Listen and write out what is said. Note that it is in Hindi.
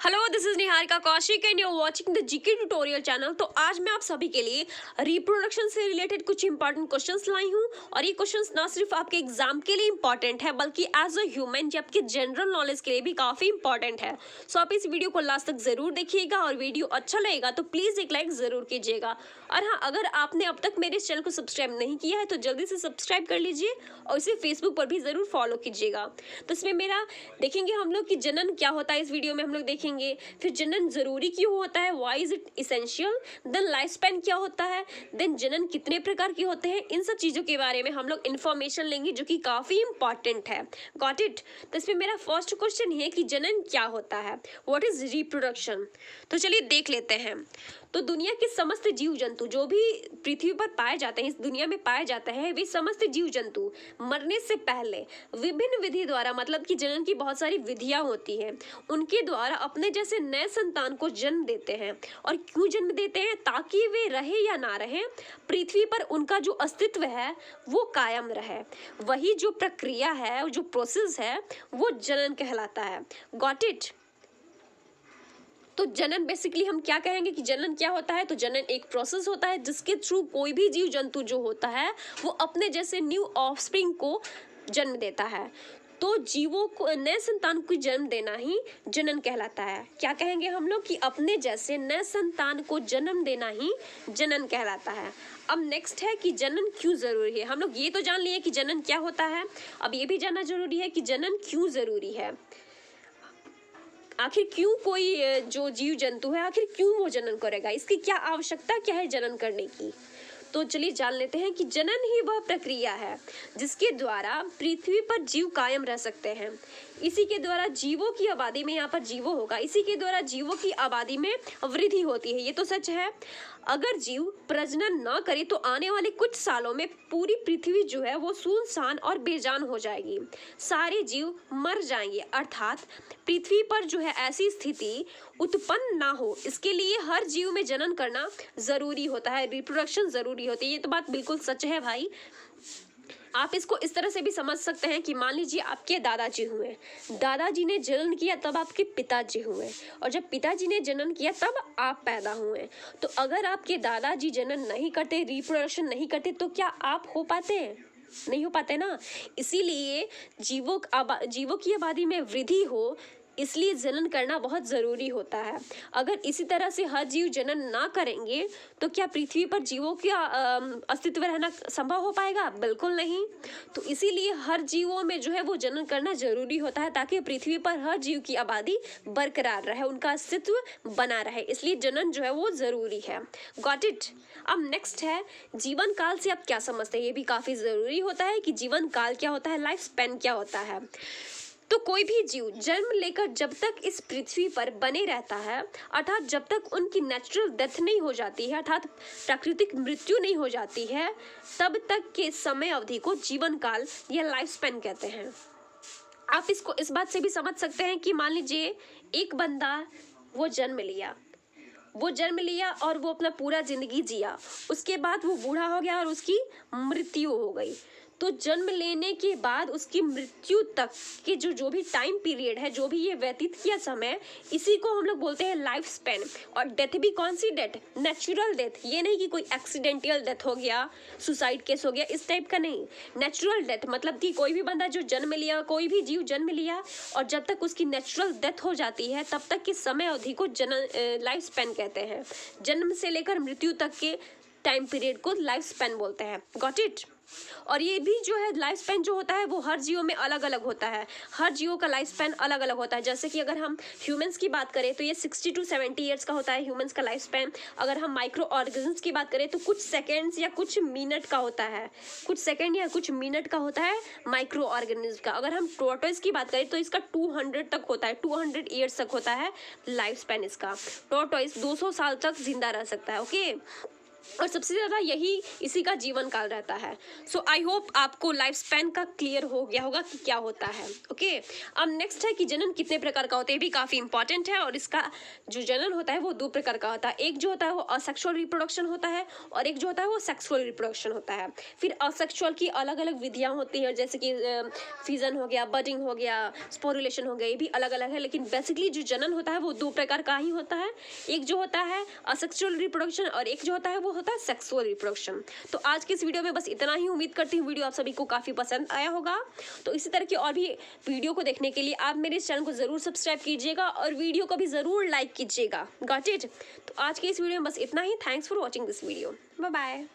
Hello, this is Niharika Kaushik and you are watching the GK tutorial channel. तो आज मैं आप सभी के लिए रिप्रोडक्शन से रिलेटेड कुछ इंपॉर्टेंट क्वेश्चंस लाई हूँ और ये क्वेश्चंस ना सिर्फ आपके एग्जाम के लिए इंपॉर्टेंट है बल्कि एज अ ह्यूमन आपके जनरल नॉलेज के लिए भी काफी इंपॉर्टेंट है। सो आप इस वीडियो को लास्ट तक जरूर देखिएगा और वीडियो अच्छा लगेगा तो प्लीज एक लाइक जरूर कीजिएगा। और हाँ, अगर आपने अब तक मेरे इस चैनल को सब्सक्राइब नहीं किया है तो जल्दी से सब्सक्राइब कर लीजिए और इसे फेसबुक पर भी जरूर फॉलो कीजिएगा। तो इसमें मेरा देखेंगे हम लोग कि जनन क्या होता है, इस वीडियो में हम लोग देखेंगे फिर जनन जरूरी क्यों होता है, why is it essential, then life span क्या होता है, देन जनन कितने प्रकार के होते हैं, इन सब चीजों के बारे में हम लोग इन्फॉर्मेशन लेंगे जो कि काफी इंपॉर्टेंट है। Got it. तो इसमें मेरा फर्स्ट क्वेश्चन है कि जनन क्या होता है, व्हाट इज रिप्रोडक्शन। तो चलिए देख लेते हैं। तो दुनिया के समस्त जीव जंतु जो भी पृथ्वी पर पाए जाते हैं, इस दुनिया में पाए जाते हैं, वे समस्त जीव जंतु मरने से पहले विभिन्न विधि द्वारा, मतलब कि जनन की बहुत सारी विधियां होती हैं, उनके द्वारा अपने जैसे नए संतान को जन्म देते हैं। और क्यों जन्म देते हैं? ताकि वे रहे या ना रहे, पृथ्वी पर उनका जो अस्तित्व है वो कायम रहे। वही जो प्रक्रिया है, जो प्रोसेस है, वो जनन कहलाता है। Got it. तो जनन बेसिकली हम क्या कहेंगे कि जनन क्या होता है? तो जनन एक प्रोसेस होता है जिसके थ्रू कोई भी जीव जंतु जो होता है वो अपने जैसे न्यू ऑफस्प्रिंग को जन्म देता है। तो जीवों को नए संतान को जन्म देना ही जनन कहलाता है। क्या कहेंगे हम लोग कि अपने जैसे नए संतान को जन्म देना ही जनन कहलाता है। अब नेक्स्ट है कि जनन क्यों जरूरी है। हम लोग ये तो जान लिए कि जनन क्या होता है, अब ये भी जानना जरूरी है कि जनन क्यों जरूरी है। आखिर क्यों कोई जो जीव जंतु है आखिर क्यों वो जनन करेगा, इसकी क्या आवश्यकता क्या है जनन करने की। तो चलिए जान लेते हैं कि जनन ही वह प्रक्रिया है जिसके द्वारा पृथ्वी पर जीव कायम रह सकते हैं। इसी के द्वारा जीवों की आबादी में, यहाँ पर जीवो होगा, इसी के द्वारा जीवों की आबादी में वृद्धि होती है। ये तो सच है। अगर जीव प्रजनन न करे तो आने वाले कुछ सालों में पूरी पृथ्वी जो है वो सुनसान और बेजान हो जाएगी, सारे जीव मर जाएंगे। अर्थात पृथ्वी पर जो है ऐसी स्थिति उत्पन्न ना हो, इसके लिए हर जीव में जनन करना जरूरी होता है, रिप्रोडक्शन जरूरी होती है। ये तो बात बिल्कुल सच है भाई। आप इसको इस तरह से भी समझ सकते हैं कि मान लीजिए आपके दादाजी हुए, दादाजी ने जनन किया तब आपके पिताजी हुए, और जब पिताजी ने जनन किया तब आप पैदा हुए। तो अगर आपके दादाजी जनन नहीं करते, रिप्रोडक्शन नहीं करते, तो क्या आप हो पाते? नहीं हो पाते ना। इसीलिए जीवों की आबादी में वृद्धि हो, इसलिए जनन करना बहुत ज़रूरी होता है। अगर इसी तरह से हर जीव जनन ना करेंगे तो क्या पृथ्वी पर जीवों का अस्तित्व रहना संभव हो पाएगा? बिल्कुल नहीं। तो इसीलिए हर जीवों में जो है वो जनन करना ज़रूरी होता है ताकि पृथ्वी पर हर जीव की आबादी बरकरार रहे, उनका अस्तित्व बना रहे, इसलिए जनन जो है वो ज़रूरी है। Got it. अब नेक्स्ट है जीवन काल से आप क्या समझते हैं। ये भी काफ़ी ज़रूरी होता है कि जीवन काल क्या होता है, लाइफ स्पैन क्या होता है। तो कोई भी जीव जन्म लेकर जब तक इस पृथ्वी पर बने रहता है, अर्थात जब तक उनकी नेचुरल डेथ नहीं हो जाती है, अर्थात प्राकृतिक मृत्यु नहीं हो जाती है, तब तक के समय अवधि को जीवन काल या लाइफ स्पैन कहते हैं। आप इसको इस बात से भी समझ सकते हैं कि मान लीजिए एक बंदा वो जन्म लिया और वो अपना पूरा जिंदगी जिया, उसके बाद वो बूढ़ा हो गया और उसकी मृत्यु हो गई। तो जन्म लेने के बाद उसकी मृत्यु तक के जो भी टाइम पीरियड है, जो भी ये व्यतीत किया समय, इसी को हम लोग बोलते हैं लाइफ स्पैन। और डेथ भी कौन सी डेथ? Natural death. ये नहीं कि कोई एक्सीडेंटल डेथ हो गया, सुसाइड केस हो गया, इस टाइप का नहीं। नेचुरल डेथ मतलब कि कोई भी बंदा जो जन्म लिया, कोई भी जीव जन्म लिया और जब तक उसकी नेचुरल डेथ हो जाती है तब तक की समय अवधि को लाइफ स्पैन कहते हैं। जन्म से लेकर मृत्यु तक के टाइम पीरियड को लाइफ स्पैन बोलते हैं। Got it. और ये भी जो है लाइफ स्पैन जो होता है वो हर जीवों में अलग अलग होता है, हर जीवों का लाइफ स्पैन अलग अलग होता है। जैसे कि अगर हम ह्यूमंस की बात करें तो ये 60 to 70 ईयर्स का होता है ह्यूमंस का लाइफ स्पैन। अगर हम माइक्रो ऑर्गेनिज्म्स की बात करें तो कुछ सेकेंड्स या कुछ मिनट का होता है, कुछ सेकेंड या कुछ मिनट का होता है माइक्रो ऑर्गेनिज्म का। अगर हम टॉर्टोइस की बात करें तो इसका 200 तक होता है, 200 ईयर्स तक होता है लाइफ स्पैन इसका। टॉर्टोइस 200 साल तक जिंदा रह सकता है। ओके। और सबसे ज़्यादा यही इसी का जीवन काल रहता है। सो आई होप आपको लाइफ स्पैन का क्लियर हो गया होगा कि क्या होता है। ओके, अब नेक्स्ट है कि जनन कितने प्रकार का होता है, ये भी काफ़ी इंपॉर्टेंट है। और इसका जो जनन होता है वो 2 प्रकार का होता है। एक जो होता है वो असेक्सुअल रिप्रोडक्शन होता है और एक जो होता है वो सेक्सुअल रिप्रोडक्शन होता है। फिर असेक्सुअल की अलग अलग विधियाँ होती हैं, जैसे कि फिजन हो गया, बडिंग हो गया, स्पोरुलेशन हो गया, ये भी अलग अलग है। लेकिन बेसिकली जो जनन होता है वो 2 प्रकार का ही होता है। एक जो होता है असेक्सुअल रिप्रोडक्शन और एक जो होता है वो होता है सेक्सुअल रिप्रोडक्शन। तो आज के इस वीडियो में बस इतना ही। उम्मीद करती हूँ वीडियो आप सभी को काफ़ी पसंद आया होगा। तो इसी तरह की और भी वीडियो को देखने के लिए आप मेरे इस चैनल को ज़रूर सब्सक्राइब कीजिएगा और वीडियो को भी ज़रूर लाइक कीजिएगा। Got it. तो आज के इस वीडियो में बस इतना ही। Thanks for watching this video. Bye bye.